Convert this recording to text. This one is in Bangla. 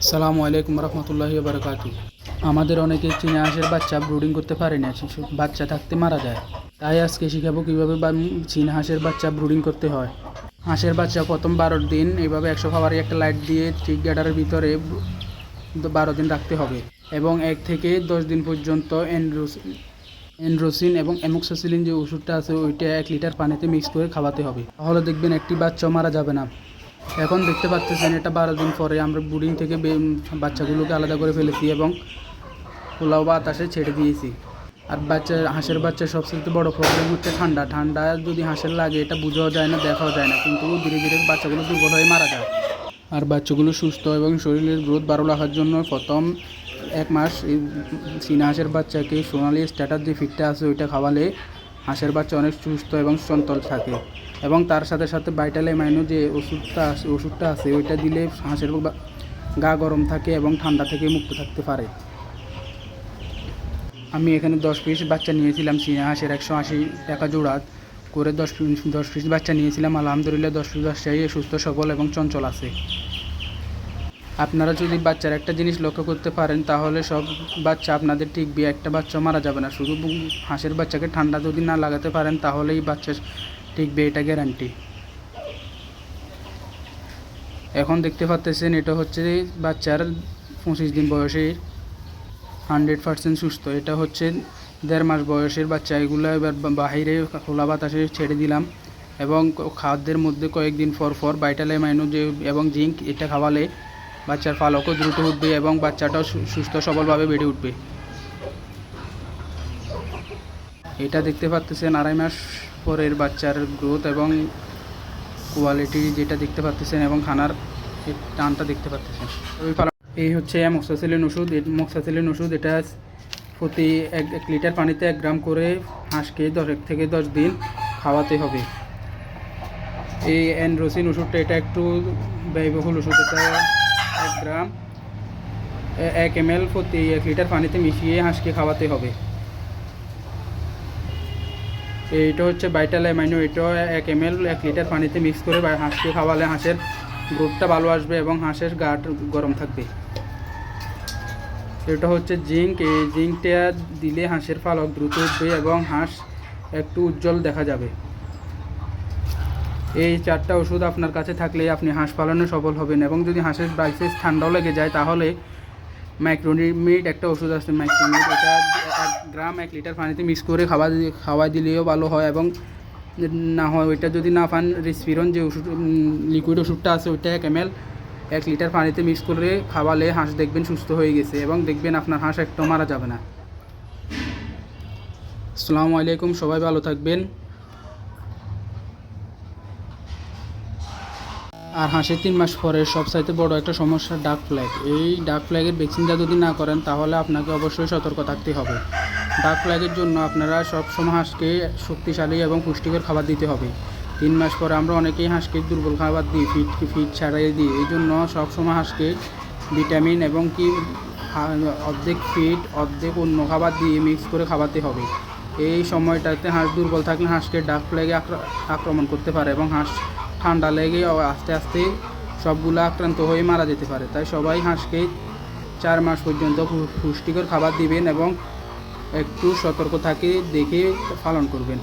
আসসালামু আলাইকুম রহমতুল্লাহি ওয়া বারাকাতুহু। আমাদের অনেকে চীনা হাঁসের বাচ্চা ব্রুডিং করতে পারে না, শিশু বাচ্চা থাকতে মারা যায়। তাই আজকে শিখাবো কীভাবে চীনা হাঁসের বাচ্চা ব্রুডিং করতে হয়। হাঁসের বাচ্চা প্রথম 12 দিন এইভাবে 100 খাবারে একটা লাইট দিয়ে ঠিক গ্যাডারের ভিতরে 12 দিন রাখতে হবে এবং 1 থেকে 10 দিন পর্যন্ত এন্ড্রোসিন এবং অ্যামোক্সিসিলিন যে ওষুধটা আছে ওইটা 1 লিটার পানিতে মিক্স করে খাওয়াতে হবে। তাহলে দেখবেন একটি বাচ্চাও মারা যাবে না। এখন দেখতে পাচ্ছেন এটা 12 দিন পরে আমরা ব্রুডিং থেকে বাচ্চাগুলোকে আলাদা করে ফেলেছি এবং খোলা বাতাসে ছেড়ে দিয়েছি। আর হাঁসের বাচ্চার সবচেয়ে বড় প্রবলেম হচ্ছে ঠান্ডা। ঠান্ডা যদি হাঁসের লাগে এটা বোঝাও যায় না, দেখাও যায় না, কিন্তু ধীরে ধীরে বাচ্চাগুলো দুর্বল হয়ে মারা যায়। আর বাচ্চাগুলো সুস্থ এবং শরীরের গ্রোথ ভালো রাখার জন্য প্রথম 1 মাস এই চীনা হাঁসের বাচ্চাকে সোনালি স্ট্যাটাস যে ফিডটা আছে ওইটা খাওয়ালে হাঁসের বাচ্চা অনেক সুস্থ এবং চঞ্চল থাকে। এবং তার সাথে সাথে ভাইটাল অ্যামাইনো যে ওষুধটা আছে ওইটা দিলে হাঁসের গা গরম থাকে এবং ঠান্ডা থেকে মুক্ত থাকতে পারে। আমি এখানে 10 পিস বাচ্চা নিয়েছিলাম চীনা হাঁসের 180 টাকা জোড়া করে 10 পিস বাচ্চা নিয়েছিলাম। আলহামদুলিল্লাহ 10 পিস বাচ্চাই সুস্থ সবল এবং চঞ্চল আছে। আপনারা যদি বাচ্চার একটা জিনিস লক্ষ্য করতে পারেন তাহলে সব বাচ্চা আপনাদের টিকবে, একটা বাচ্চা মারা যাবে না। শুধু হাঁসের বাচ্চাকে ঠান্ডা যদি না লাগাতে পারেন তাহলেই বাচ্চা টিকবে, এটা গ্যারান্টি। এখন দেখতে পাচ্ছেন এটা হচ্ছে বাচ্চার 25 দিন বয়সের 100% সুস্থ। এটা হচ্ছে 1.5 মাস বয়সের বাচ্চা। এগুলো এবার বাহিরে খোলা বাতাসে ছেড়ে দিলাম এবং খাদ্যের মধ্যে কয়েকদিন পর ভাইটাল অ্যামাইনো যে এবং জিঙ্ক এটা খাওয়ালে বাচ্চার পালকও দ্রুত উঠবে এবং বাচ্চাটাও সুস্থ সবলভাবে বেড়ে উঠবে। এটা দেখতে পাচ্ছেন 2.5 মাস পরের বাচ্চার গ্রোথ এবং কোয়ালিটি যেটা দেখতে পাচ্ছেন এবং খানার টানটা দেখতে পাচ্ছেন। এই হচ্ছে অ্যামোক্সিসিলিন ওষুধ। অ্যামোক্সিসিলিন ওষুধ এটা প্রতি 1 লিটার পানিতে 1 গ্রাম করে হাঁসকে 1 থেকে 10 দিন খাওয়াতে হবে। এই এন্ড্রোসিন ওষুধটা এটা একটু ব্যয়বহুল ওষুধ। এটা 1 গ্রাম 1 ml প্রতি 1 লিটার পানিতে মিশিয়ে হাঁসকে খাওয়াতে হবে। এইটা হচ্ছে ভাইটাল অ্যামাইনো, এটাও 1 ml 1 লিটার পানিতে মিক্স করে হাঁসকে খাওয়ালে হাঁসের গ্রোথটা ভালো আসবে এবং হাঁসের গাটা গরম থাকবে। এটা হচ্ছে জিঙ্ক। এই জিঙ্কটা দিলে হাঁসের পালক দ্রুত উঠবে এবং হাঁস একটু উজ্জ্বল দেখা যাবে। এই 4টা ওষুধ আপনার কাছে থাকলে আপনি হাঁস পালনে সফল হবেন। এবং যদি হাঁসের বাইসেস ঠান্ডাও লেগে যায় তাহলে মাইক্রোনিমিড একটা ওষুধ আছে, মাইক্রোনিমিড। এটা 1 গ্রাম 1 লিটার পানিতে মিক্স করে খাওয়াই দিলেও ভালো হয়। এবং না হয় ওইটা যদি না পান রেসপিরন যে ওষুধ লিকুইড ওষুধটা আছে ওইটা 1 ml 1 লিটার পানিতে মিক্স করে খাওয়ালে হাঁস দেখবেন সুস্থ হয়ে গেছে এবং দেখবেন আপনার হাঁস একটু মারা যাবে না। আসসালামু আলাইকুম, সবাই ভালো থাকবেন। আর হাঁসের 3 মাস পরে সবচাইতে বড় একটা সমস্যা ডাক ফ্ল্যাগ। এই ডাক ফ্ল্যাগের ভ্যাকসিনটা যদি না করেন তাহলে আপনাকে অবশ্যই সতর্ক থাকতে হবে। ডাক ফ্ল্যাগের জন্য আপনারা সবসময় হাঁসকে শক্তিশালী এবং পুষ্টিকর খাবার দিতে হবে। 3 মাস পরে আমরা অনেকেই হাঁসকে দুর্বল খাবার দিই, ফিড ছাড়াই দিই। এই জন্য সবসময় হাঁসকে ভিটামিন এবং অর্ধেক ফিড অর্ধেক অন্য খাবার দিয়ে মিক্স করে খাওয়াতে হবে। এই সময়টাতে হাঁস দুর্বল থাকলে হাঁসকে ডাক ফ্ল্যাগে আক্রমণ করতে পারে এবং হাঁস ঠান্ডা লেগে আস্তে আস্তে সবগুলো আক্রান্ত হয়ে মারা যেতে পারে। তাই সবাই হাঁসকে 4 মাস পর্যন্ত পুষ্টিকর খাবার দিবেন এবং একটু সতর্ক দেখে পালন করবেন।